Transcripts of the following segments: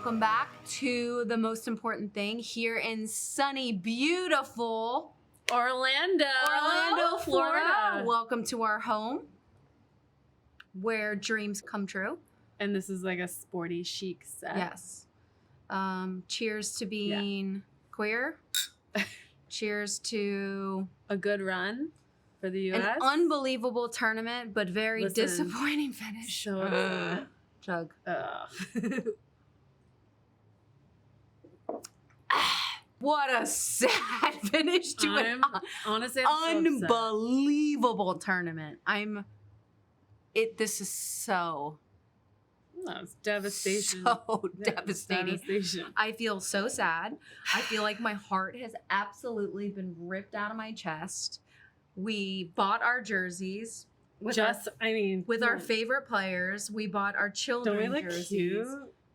welcome back to the most important thing here in sunny, beautiful Orlando, Florida. Welcome to our home where dreams come true. And this is like a sporty chic set. Yes. Cheers to being queer. Cheers to a good run for the U.S. An unbelievable tournament, but very disappointing finish. So chug. What a sad finish to an honestly unbelievable tournament. This is so. That's devastation. So devastating. I feel so sad. I feel like my heart has absolutely been ripped out of my chest. We bought our jerseys. With our favorite players. We bought our children's jerseys. Cute?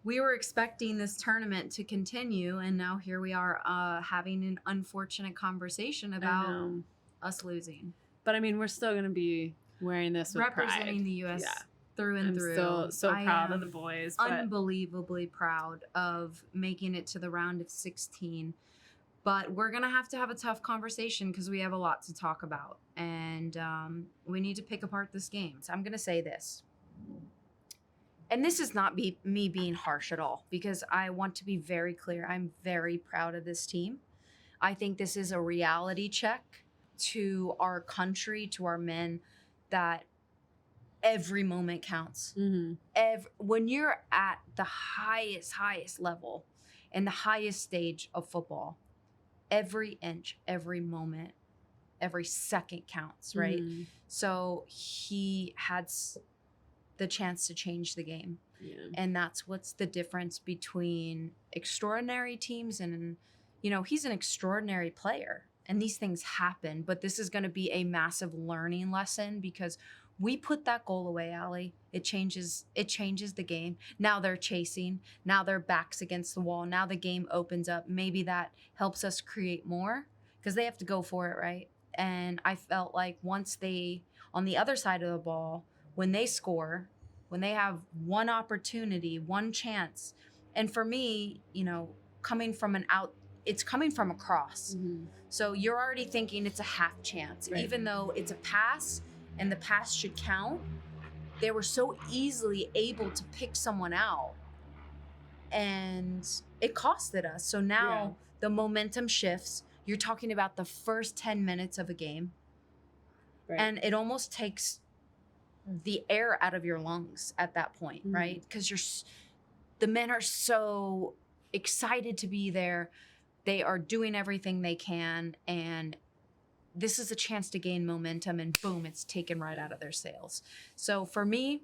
We were expecting this tournament to continue, and now here we are having an unfortunate conversation about us losing. But I mean, we're still going to be wearing this with representing pride. the U.S. Through and through. I'm so proud of the boys. Unbelievably proud of making it to the round of 16. But we're going to have a tough conversation because we have a lot to talk about. And we need to pick apart this game. So I'm going to say this. And this is not me being harsh at all, because I want to be very clear. I'm very proud of this team. I think this is a reality check to our country, to our men, that every moment counts. Mm-hmm. When you're at the highest level and the highest stage of football, every inch, every moment, every second counts, right? Mm-hmm. So he had the chance to change the game. Yeah. And that's what's the difference between extraordinary teams and, he's an extraordinary player and these things happen, but this is going to be a massive learning lesson because we put that goal away, Ali. It changes the game. Now they're chasing. Now their backs against the wall. Now the game opens up. Maybe that helps us create more because they have to go for it, right? And I felt like once they, on the other side of the ball, when they score, when they have one opportunity, one chance, and for me, coming from it's coming from across. Mm-hmm. So you're already thinking it's a half chance, right. Even though it's a pass and the pass should count. They were so easily able to pick someone out, and it costed us. So now the momentum shifts. You're talking about the first 10 minutes of a game, right. And it almost takes the air out of your lungs at that point, mm-hmm. right? Because the men are so excited to be there. They are doing everything they can, and this is a chance to gain momentum, and boom, it's taken right out of their sails. So for me,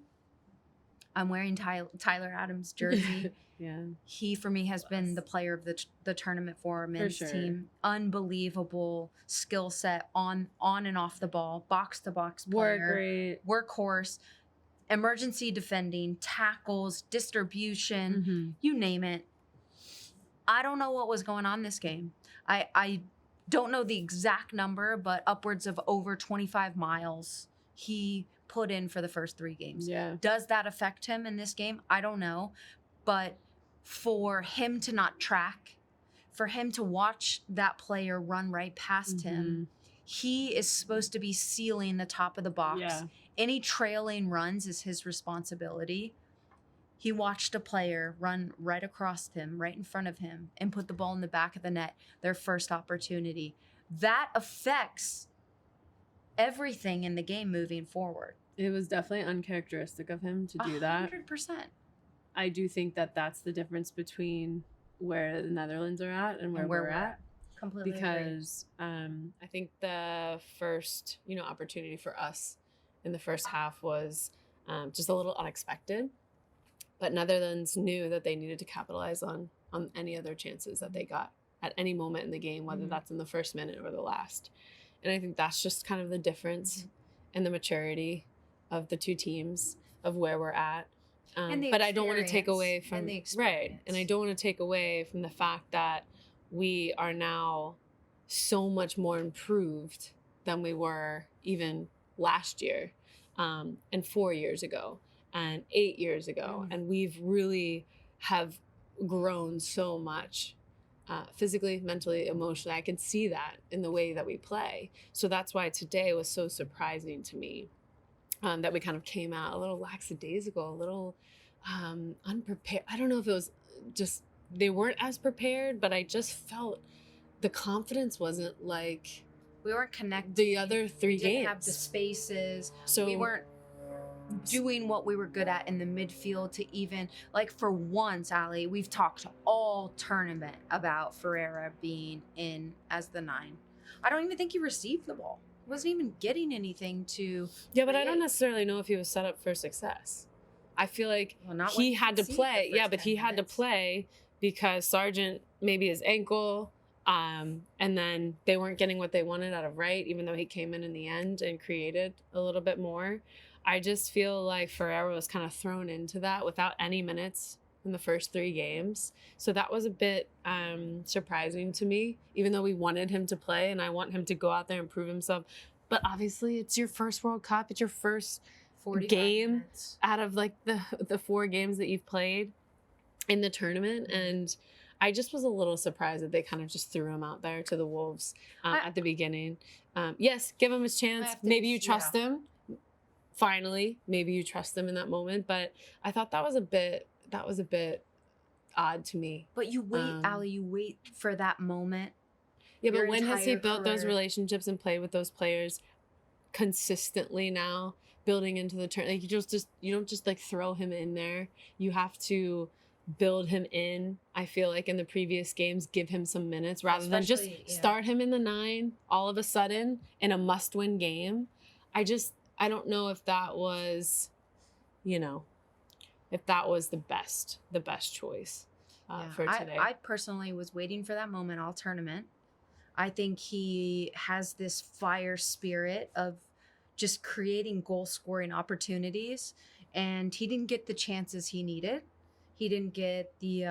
I'm wearing Tyler Adams' jersey. Yeah. He, for me, has been the player of the tournament for our men's team. Unbelievable skill set on and off the ball, box-to-box player. Workhorse, emergency defending, tackles, distribution, mm-hmm. you name it. I don't know what was going on this game. I don't know the exact number, but upwards of over 25 miles he put in for the first 3 games. Yeah. Does that affect him in this game? I don't know. But for him to not track, for him to watch that player run right past mm-hmm. him, he is supposed to be sealing the top of the box. Yeah. Any trailing runs is his responsibility. He watched a player run right across him, right in front of him, and put the ball in the back of the net, their first opportunity. That affects everything in the game moving forward. It was definitely uncharacteristic of him to do that. 100%. I do think that that's the difference between where the Netherlands are at and where we're at. Completely because I think the first, opportunity for us in the first half was just a little unexpected. But Netherlands knew that they needed to capitalize on any other chances that they got at any moment in the game, whether mm-hmm. that's in the first minute or the last. And I think that's just kind of the difference mm-hmm. in the maturity of the two teams, of where we're at. But I don't want to take away from right. And I don't want to take away from the fact that we are now so much more improved than we were even last year, and 4 years ago, and 8 years ago. And we've really have grown so much. Physically, mentally, emotionally. I can see that in the way that we play. So that's why today was so surprising to me, that we kind of came out a little lackadaisical, a little unprepared. I don't know if it was just they weren't as prepared, but I just felt the confidence wasn't like We weren't connected. the other three We didn't games. have the spaces. So we weren't doing what we were good at in the midfield to even, like, for once, Ali, we've talked all tournament about Ferreira being in as the 9. I don't even think he received the ball. He wasn't even getting anything to Yeah, but I don't create. necessarily know if he was set up for success. I feel like Well, not when he you had to concede the play. Yeah, first but he 10 had to minutes. play because Sargent, maybe his ankle, and then they weren't getting what they wanted out of Wright, even though he came in the end and created a little bit more. I just feel like Ferreira was kind of thrown into that without any minutes in the first 3 games. So that was a bit surprising to me, even though we wanted him to play and I want him to go out there and prove himself. But obviously it's your first World Cup. It's your first 45 game minutes. out of like the 4 games that you've played in the tournament. And I just was a little surprised that they kind of just threw him out there to the Wolves at the beginning. Yes, give him his chance. have to Maybe you just- trust him. Finally, maybe you trust him in that moment. But I thought that was a bit odd to me. But you wait, Ali, you wait for that moment. Yeah, Your but when has he entire built those career. relationships and played with those players consistently now, building into the turn? Like you don't just like throw him in there. You have to build him in. I feel like in the previous games, give him some minutes rather than just Especially, yeah. start him in the 9 all of a sudden in a must-win game. I don't know if that was, if that was the best choice for today. I personally was waiting for that moment all tournament. I think he has this fire spirit of just creating goal scoring opportunities, and he didn't get the chances he needed. He didn't get the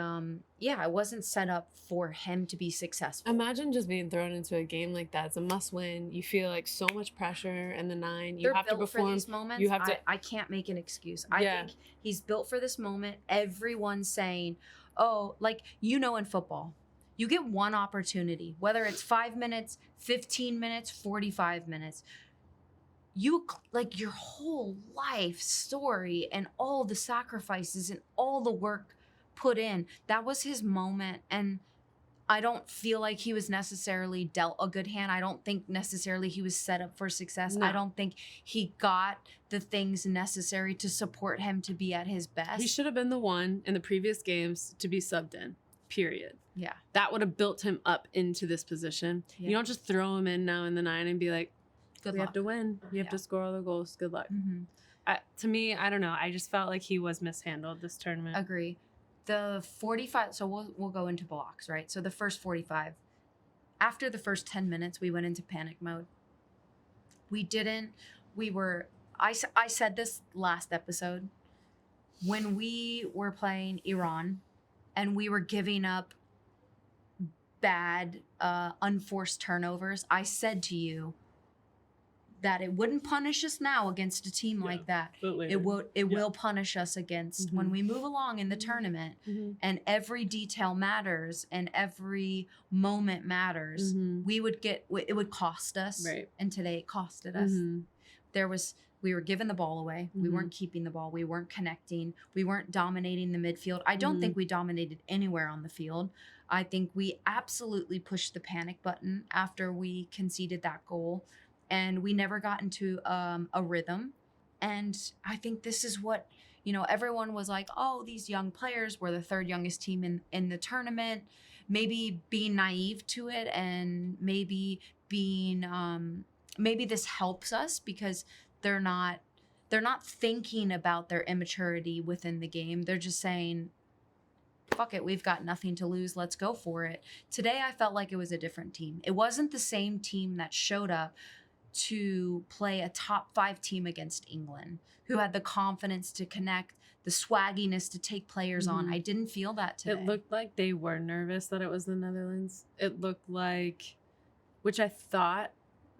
it wasn't set up for him to be successful. Imagine just being thrown into a game like that. It's a must win. You feel like so much pressure in the 9. You They're have to built perform. for these moments. You have to I can't make an excuse. I Yeah. think he's built for this moment. Everyone's saying, oh, like, in football, you get one opportunity, whether it's 5 minutes, 15 minutes, 45 minutes. You, like, your whole life story and all the sacrifices and all the work put in, that was his moment. And I don't feel like he was necessarily dealt a good hand. I don't think necessarily he was set up for success. No. I don't think he got the things necessary to support him to be at his best. He should have been the one in the previous games to be subbed in, period. Yeah. That would have built him up into this position. Yeah. You don't just throw him in now in the 9 and be like, Good we luck. have to win. You have Yeah. to score all the goals. Good luck. Mm-hmm. To me, I don't know. I just felt like he was mishandled this tournament. Agree. The 45, so we'll go into blocks, right? So the first 45, after the first 10 minutes, we went into panic mode. I said this last episode, when we were playing Iran and we were giving up bad, unforced turnovers, I said to you that it wouldn't punish us now against a team like that. Absolutely. It will punish us against when we move along in the tournament, and every detail matters and every moment matters. It would cost us. Right. And today it costed us. We were giving the ball away. We weren't keeping the ball. We weren't connecting. We weren't dominating the midfield. I don't think we dominated anywhere on the field. I think we absolutely pushed the panic button after we conceded that goal. And we never got into a rhythm. And I think this is what, everyone was like, oh, these young players were the 3rd youngest team in the tournament. Maybe being naive to it, and maybe being, maybe this helps us because they're not thinking about their immaturity within the game. They're just saying, fuck it, we've got nothing to lose. Let's go for it. Today, I felt like it was a different team. It wasn't the same team that showed up to play a top 5 team against England, who had the confidence to connect, the swagginess to take players on. I didn't feel that today. It looked like they were nervous that it was the Netherlands. It looked like, which I thought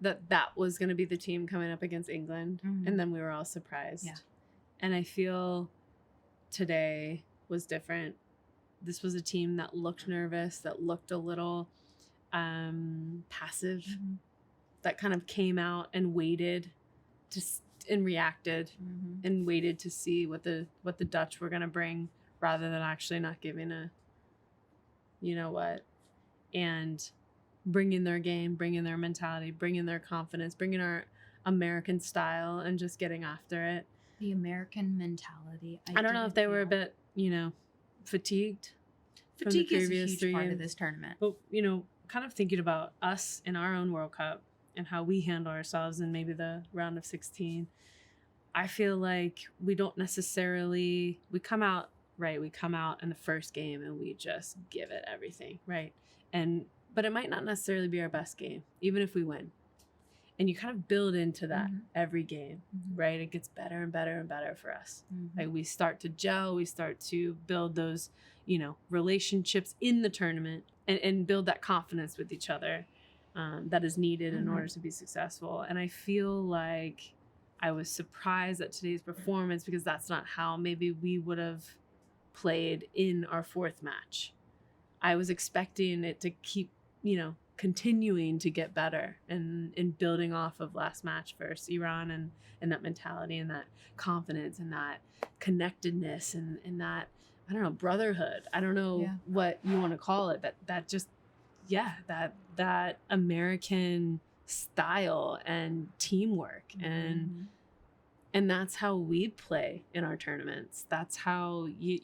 that was going to be the team coming up against England. And then we were all surprised. Yeah. And I feel today was different. this was a team that looked nervous, that looked a little passive, that kind of came out and waited and reacted and waited to see what the Dutch were going to bring, rather than actually not giving a, you know what, and bringing their game, bringing their mentality, bringing their confidence, bringing our American style, and just getting after it. The American mentality. I don't know if they were a bit, fatigued. Fatigue is a huge part of this tournament. But, kind of thinking about us in our own World Cup and how we handle ourselves in maybe the round of 16, I feel like we don't necessarily, we come out in the first game and we just give it everything, right? But it might not necessarily be our best game, even if we win. And you kind of build into that every game, right? It gets better and better and better for us. Like we start to gel, we start to build those, relationships in the tournament and build that confidence with each other that is needed in order to be successful. And I feel like I was surprised at today's performance, because that's not how maybe we would have played in our fourth match. I was expecting it to keep, continuing to get better and building off of last match versus Iran, and that mentality and that confidence and that connectedness and that, I don't know, brotherhood. I don't know what you want to call it. That American style and teamwork and that's how we play in our tournaments. That's how you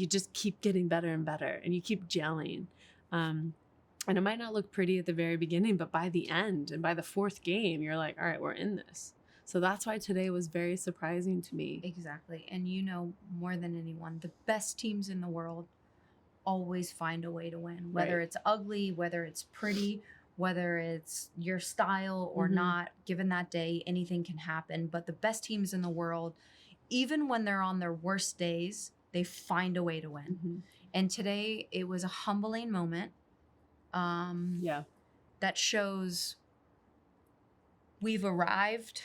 just keep getting better and better, and you keep gelling. And it might not look pretty at the very beginning, but by the end and by the fourth game, you're like, all right, we're in this. So that's why today was very surprising to me. Exactly. And more than anyone, the best teams in the world always find a way to win, whether it's ugly, whether it's pretty, whether it's your style or not. Given that day, anything can happen. But the best teams in the world, even when they're on their worst days, they find a way to win. And today it was a humbling moment. That shows we've arrived.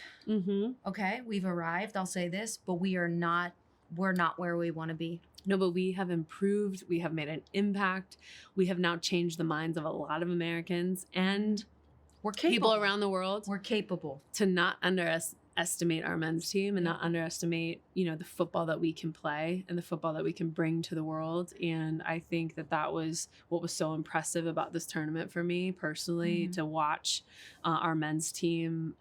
Okay, we've arrived. I'll say this, but we're not where we want to be. No, but we have improved. We have made an impact. We have now changed the minds of a lot of Americans and we're capable. People around the world. We're capable to not underestimate our men's team and not underestimate, the football that we can play and the football that we can bring to the world. And I think that was what was so impressive about this tournament for me personally, to watch our men's team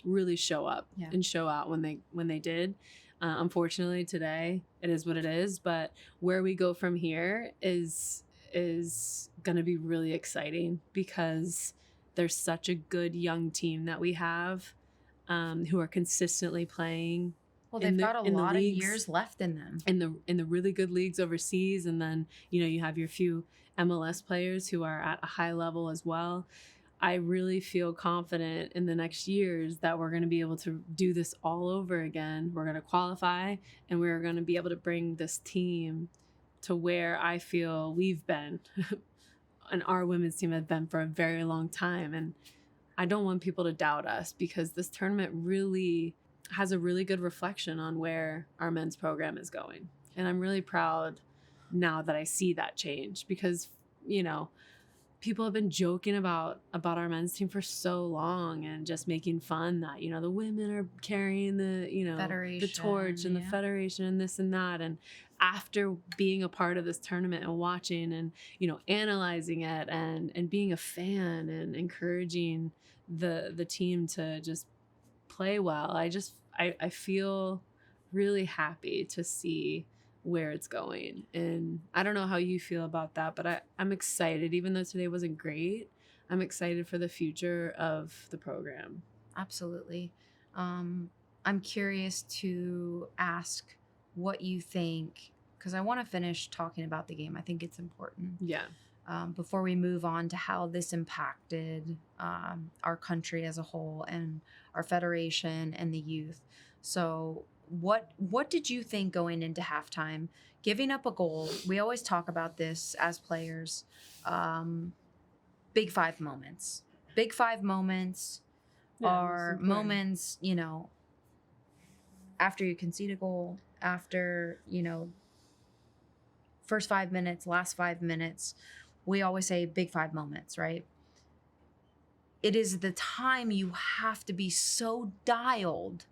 really show up and show out when they did. Unfortunately, today it is what it is, but where we go from here is going to be really exciting, because there's such a good young team that we have. Who are consistently playing. Well, they've got a lot of years left in them. In the really good leagues overseas, and then you have your few MLS players who are at a high level as well. I really feel confident in the next years that we're going to be able to do this all over again. We're going to qualify, and we're going to be able to bring this team to where I feel we've been, and our women's team has been for a very long time. And I don't want people to doubt us, because this tournament really has a really good reflection on where our men's program is going. And I'm really proud now that I see that change, because, people have been joking about our men's team for so long and just making fun that, the women are carrying the, the torch and the federation and this and that. And after being a part of this tournament and watching and, analyzing it and being a fan and encouraging the team to just play well, I feel really happy to see where it's going. And I don't know how you feel about that, but I'm excited. Even though today wasn't great, I'm excited for the future of the program. Absolutely. I'm curious to ask what you think, because I want to finish talking about the game. I think it's important. Yeah. Before we move on to how this impacted our country as a whole and our federation and the youth. So what did you think going into halftime? Giving up a goal. We always talk about this as players. Big five moments. Big five moments are moments, after you concede a goal, after, first 5 minutes, last 5 minutes, we always say big 5 moments, right? It is the time you have to be so dialed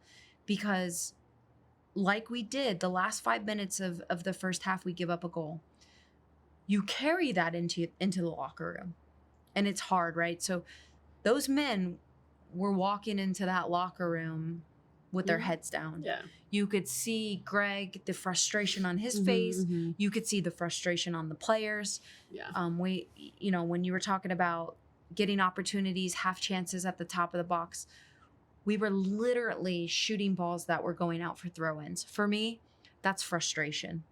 because like we did the last 5 minutes of the first half, we give up a goal. You carry that into the locker room and it's hard, right? So those men were walking into that locker room with their heads down. Yeah. You could see Greg, the frustration on his face. You could see the frustration on the players. Yeah. We, when you were talking about getting opportunities, half chances at the top of the box, we were literally shooting balls that were going out for throw-ins. For me, that's frustration.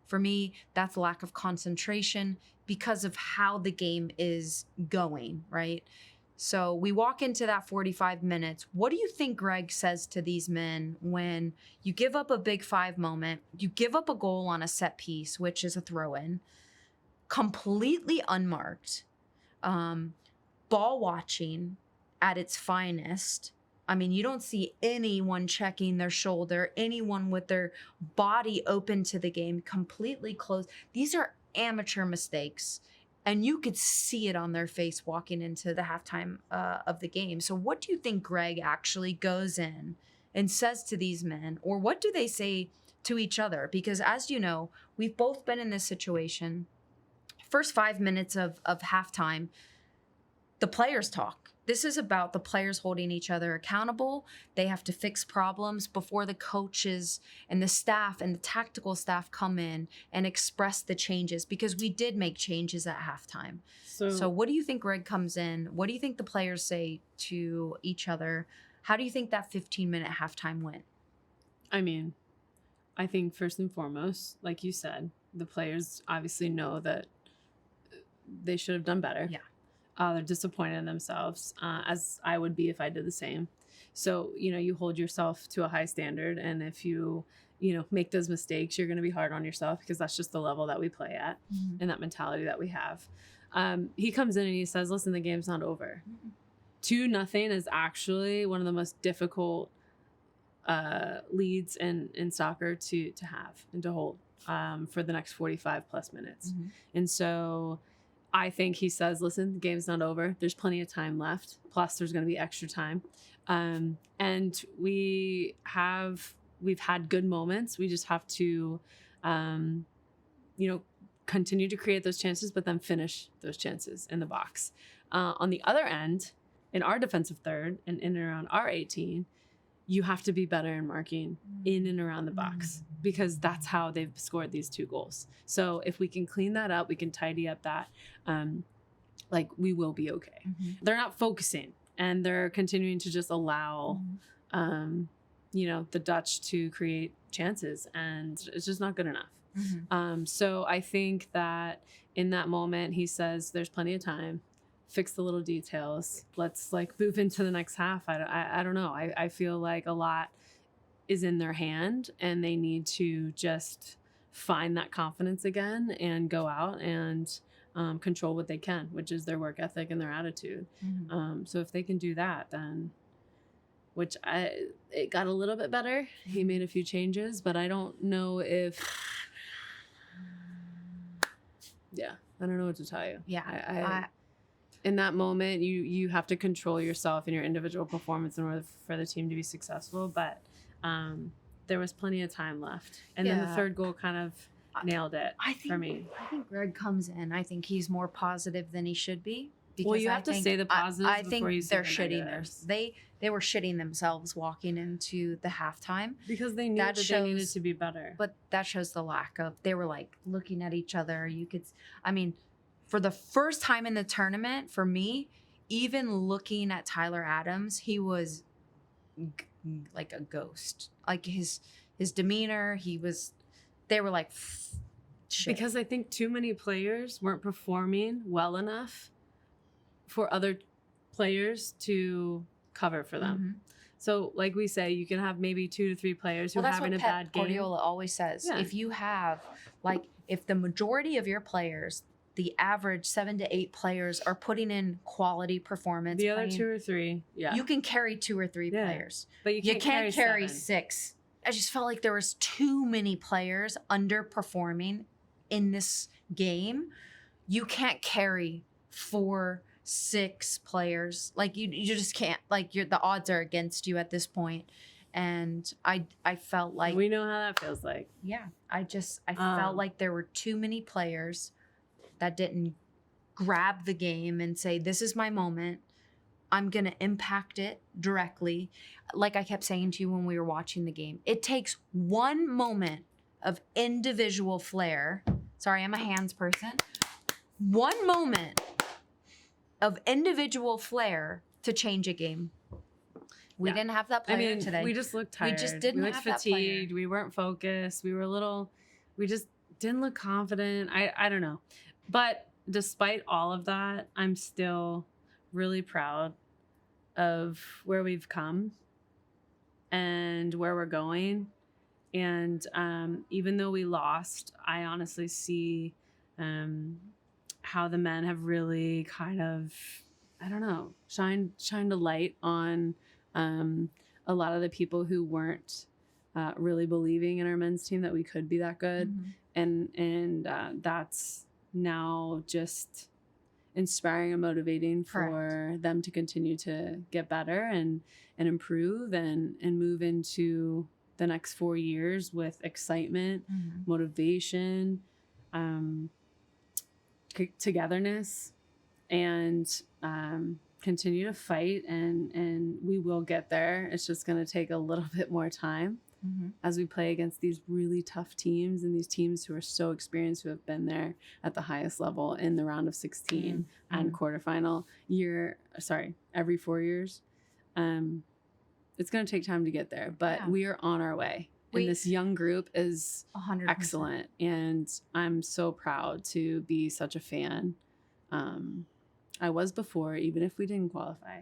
For me, that's lack of concentration because of how the game is going, right? So we walk into that 45 minutes. What do you think Greg says to these men when you give up a big 5 moment, you give up a goal on a set piece, which is a throw-in, completely unmarked, ball watching at its finest. I mean, you don't see anyone checking their shoulder, anyone with their body open to the game, completely closed. These are amateur mistakes. And you could see it on their face walking into the halftime of the game. So what do you think Greg actually goes in and says to these men? Or what do they say to each other? Because as you know, we've both been in this situation. First 5 minutes of halftime, the players talk. This is about the players holding each other accountable. They have to fix problems before the coaches and the staff and the tactical staff come in and express the changes, because we did make changes at halftime. So what do you think Greg comes in? What do you think the players say to each other? How do you think that 15-minute halftime went? I mean, I think first and foremost, like you said, the players obviously know that they should have done better. Yeah. They're disappointed in themselves, as I would be if I did the same. So, you hold yourself to a high standard. And if you make those mistakes, you're going to be hard on yourself, because that's just the level that we play at and that mentality that we have. He comes in and he says, listen, the game's not over. 2-0 is actually one of the most difficult leads in soccer to have and to hold for the next 45 plus minutes. And so I think he says, listen, the game's not over. There's plenty of time left. Plus, there's going to be extra time. And we've had good moments. We just have to, continue to create those chances, but then finish those chances in the box. On the other end, in our defensive third and in and around our 18, you have to be better in marking in and around the box, because that's how they've scored these 2 goals. So if we can clean that up, we can tidy up that, we will be okay. They're not focusing, and they're continuing to just allow, the Dutch to create chances, and it's just not good enough. So I think that in that moment, he says, there's plenty of time. Fix the little details. Let's move into the next half. I don't know. I feel like a lot is in their hand, and they need to just find that confidence again and go out and control what they can, which is their work ethic and their attitude. So if they can do that, then it got a little bit better. He made a few changes, but I don't know if I don't know what to tell you. Yeah. In that moment, you have to control yourself and your individual performance in order for the team to be successful. But there was plenty of time left. And then the third goal kind of nailed it for me. I think Greg comes in. I think he's more positive than he should be. Well, you have to say the positives before you say the negatives. They were shitting themselves walking into the halftime. Because they knew that they needed to be better. But that shows the lack of, they were looking at each other. For the first time in the tournament, for me, even looking at Tyler Adams, he was like a ghost. Like his demeanor, they were like, shit. Because I think too many players weren't performing well enough for other players to cover for them. So like we say, you can have maybe 2 to 3 players who are having a bad game. Guardiola always says, if you have, if the majority of your players, the average 7 to 8 players are putting in quality performance. The other 2 or 3, you can carry 2 or 3 players, but you can't carry 6. I just felt like there was too many players underperforming in this game, you can't carry 4-6 players. Like you just can't. Like the odds are against you at this point. And I felt like we know how that feels like. Yeah, I felt like there were too many players that didn't grab the game and say, this is my moment. I'm going to impact it directly. Like I kept saying to you when we were watching the game, it takes one moment of individual flair. Sorry, I'm a hands person. One moment of individual flair to change a game. We didn't have that player today. We just looked tired. We just didn't have that player. fatigued. We weren't focused. We just didn't look confident. I don't know. But despite all of that, I'm still really proud of where we've come and where we're going. And even though we lost, I honestly see how the men have really kind of, I don't know, shined a light on a lot of the people who weren't really believing in our men's team that we could be that good. And that's now just inspiring and motivating for them to continue to get better and improve and move into the next 4 years with excitement, motivation, togetherness, and continue to fight, and we will get there. It's just going to take a little bit more time as we play against these really tough teams and these teams who are so experienced, who have been there at the highest level in the round of 16 and quarterfinal every 4 years. It's going to take time to get there, but we are on our way. And this young group is 100%. excellent, and I'm so proud to be such a fan. I was before, even if we didn't qualify,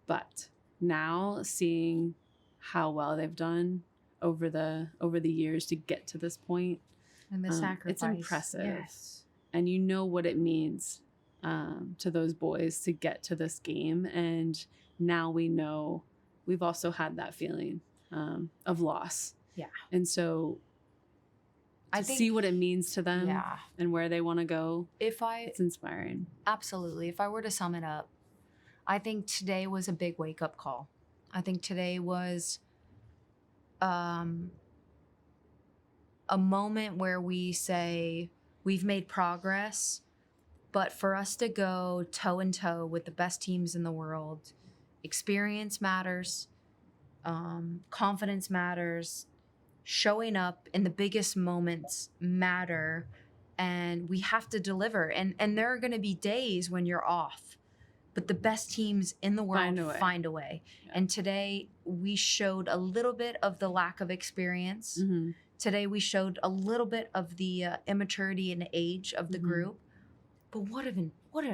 but now seeing how well they've done over the years to get to this point, and the sacrifice, it's impressive. Yes. And you know what it means to those boys to get to this game, and now we know we've also had that feeling of loss. Yeah. And so I see what it means to them and where they want to go. It's inspiring. Absolutely. If I were to sum it up, I think today was a big wake-up call. I think today was a moment where we say we've made progress, but for us to go toe in toe with the best teams in the world, experience matters, confidence matters, showing up in the biggest moments matter, and we have to deliver. And there are going to be days when you're off, but the best teams in the world find a way. Yeah. And today we showed a little bit of the lack of experience. Today we showed a little bit of the immaturity and age of the group. But what an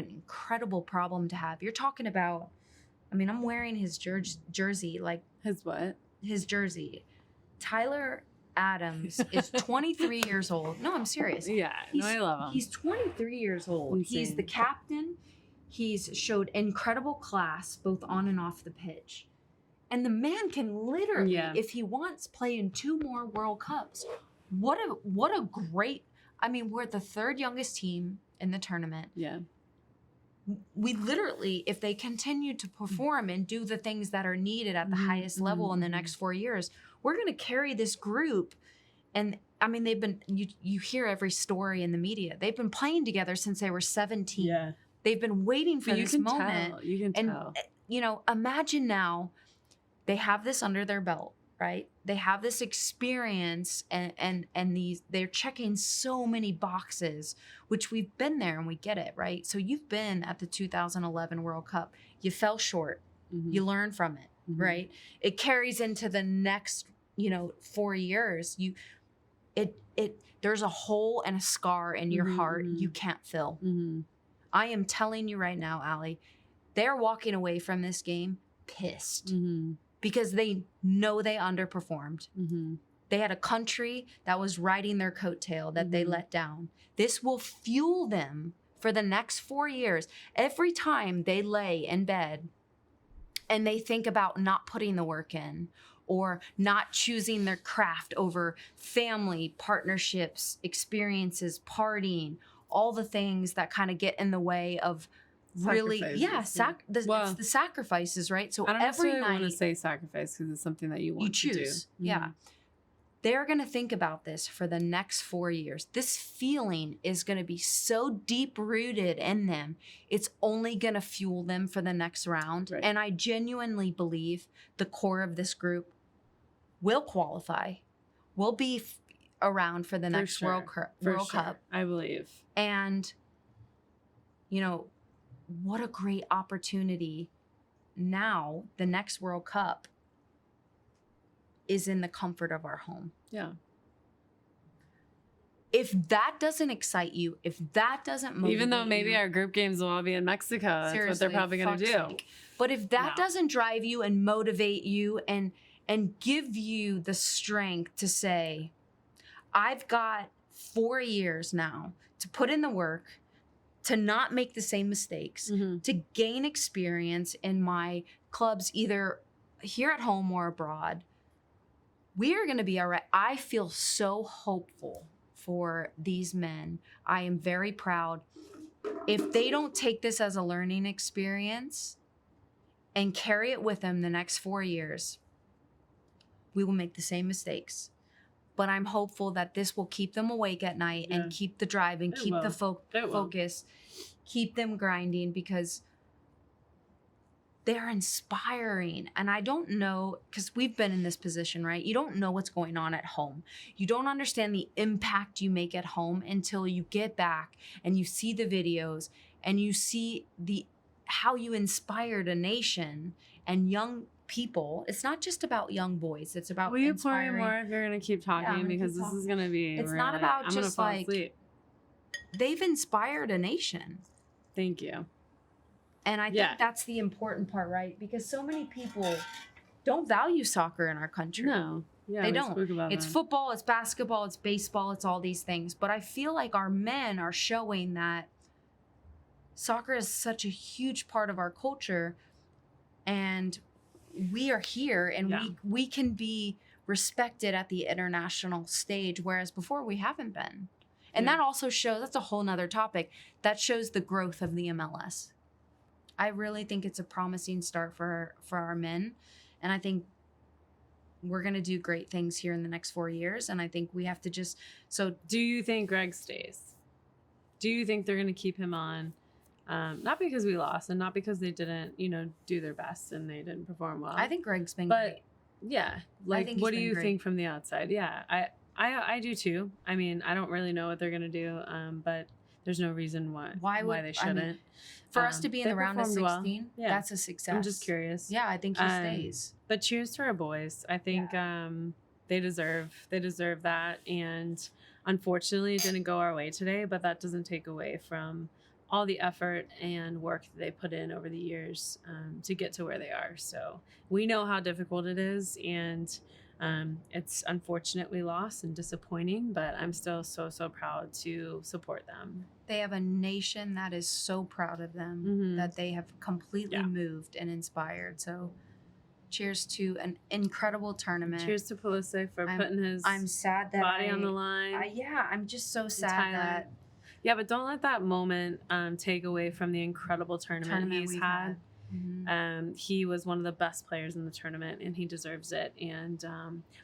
incredible problem to have. You're talking about, I mean, I'm wearing his jersey. Like his what? His jersey. Tyler Adams is 23 years old. No, I'm serious. Yeah, I love him. He's 23 years old. Insane. He's the captain. He's showed incredible class both on and off the pitch. And the man can literally, if he wants, play in 2 more World Cups. What a great, I mean, we're the 3rd youngest team in the tournament. Yeah. We literally, if they continue to perform and do the things that are needed at the highest level in the next 4 years, we're going to carry this group. And I mean, they've been, you hear every story in the media. They've been playing together since they were 17. Yeah. They've been waiting for this moment. You can tell. You know, imagine now they have this under their belt, right? They have this experience and they're checking so many boxes, which we've been there and we get it, right? So you've been at the 2011 World Cup. You fell short. You learn from it, right? It carries into the next, 4 years. There's a hole and a scar in your heart you can't fill. I am telling you right now, Ali, they're walking away from this game pissed because they know they underperformed. They had a country that was riding their coattail that they let down. This will fuel them for the next 4 years. Every time they lay in bed and they think about not putting the work in or not choosing their craft over family, partnerships, experiences, partying, all the things that kind of get in the way of really, it's the sacrifices, right? So I don't every necessarily night want to say sacrifice because it's something that you want choose. to do. Yeah. They're going to think about this for the next 4 years. This feeling is going to be so deep rooted in them. It's only going to fuel them for the next round. Right. And I genuinely believe the core of this group will qualify, will be around for the next World Cup. I believe. And, you know, what a great opportunity now, the next World Cup is in the comfort of our home. Yeah. If that doesn't excite you, if that doesn't motivate even though maybe you, our group games will all be in Mexico, that's what they're probably going to do. Sake. But if that doesn't drive you and motivate you and give you the strength to say, I've got 4 years now to put in the work, to not make the same mistakes, to gain experience in my clubs, either here at home or abroad, we are going to be all right. I feel so hopeful for these men. I am very proud. If they don't take this as a learning experience and carry it with them the next 4 years, we will make the same mistakes. But I'm hopeful that this will keep them awake at night and keep the drive and keep the focus, keep them grinding, because they're inspiring. And I don't know, because we've been in this position, right? You don't know what's going on at home. You don't understand the impact you make at home until you get back and you see the videos and you see how you inspired a nation and young people. It's not just about young boys. It's about Will you inspiring. pour me more if you're going to keep talking? Because this is going to be It's really, not about I'm just gonna fall like, asleep. they've inspired a nation. Thank you. And I think that's the important part, right? Because so many people don't value soccer in our country. No. Yeah, they don't. It's that. Football, it's basketball, it's baseball, it's all these things. But I feel like our men are showing that soccer is such a huge part of our culture, and we are here and we can be respected at the international stage, whereas before we haven't been. And that also shows, that's a whole nother topic, that shows the growth of the MLS. I really think it's a promising start for our men. And I think we're going to do great things here in the next 4 years. And I think we have to just, do you think Greg stays? Do you think they're going to keep him on? Not because we lost and not because they didn't, do their best and they didn't perform well. I think Greg's been great. Yeah. Like, what do you think from the outside? Yeah, I do too. I mean, I don't really know what they're going to do, but there's no reason why they shouldn't. I mean, for us to be in the round of 16, that's a success. I'm just curious. Yeah, I think he stays. But cheers to our boys. I think they deserve that. And unfortunately, it didn't go our way today, but that doesn't take away from all the effort and work that they put in over the years to get to where they are. So we know how difficult it is, and it's unfortunate we lost and disappointing, but I'm still so proud to support them. They have a nation that is so proud of them, that they have completely moved and inspired. So cheers to an incredible tournament. Cheers to Pulisic for putting his body on the line. I'm just so sad that... Yeah, but don't let that moment take away from the incredible tournament he's had. He was one of the best players in the tournament, and he deserves it. And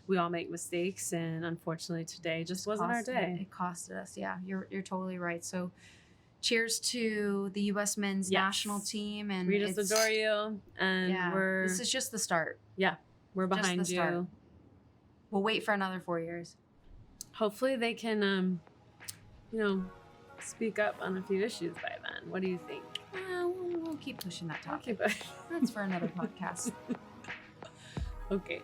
we all make mistakes, and unfortunately today just wasn't our day. It costed us. Yeah, you're totally right. So cheers to the U.S. men's national team. And we just adore you. And this is just the start. Yeah, we're behind you. We'll wait for another 4 years. Hopefully they can, speak up on a few issues by then. What do you think? We'll keep pushing that topic. That's for another podcast. Okay.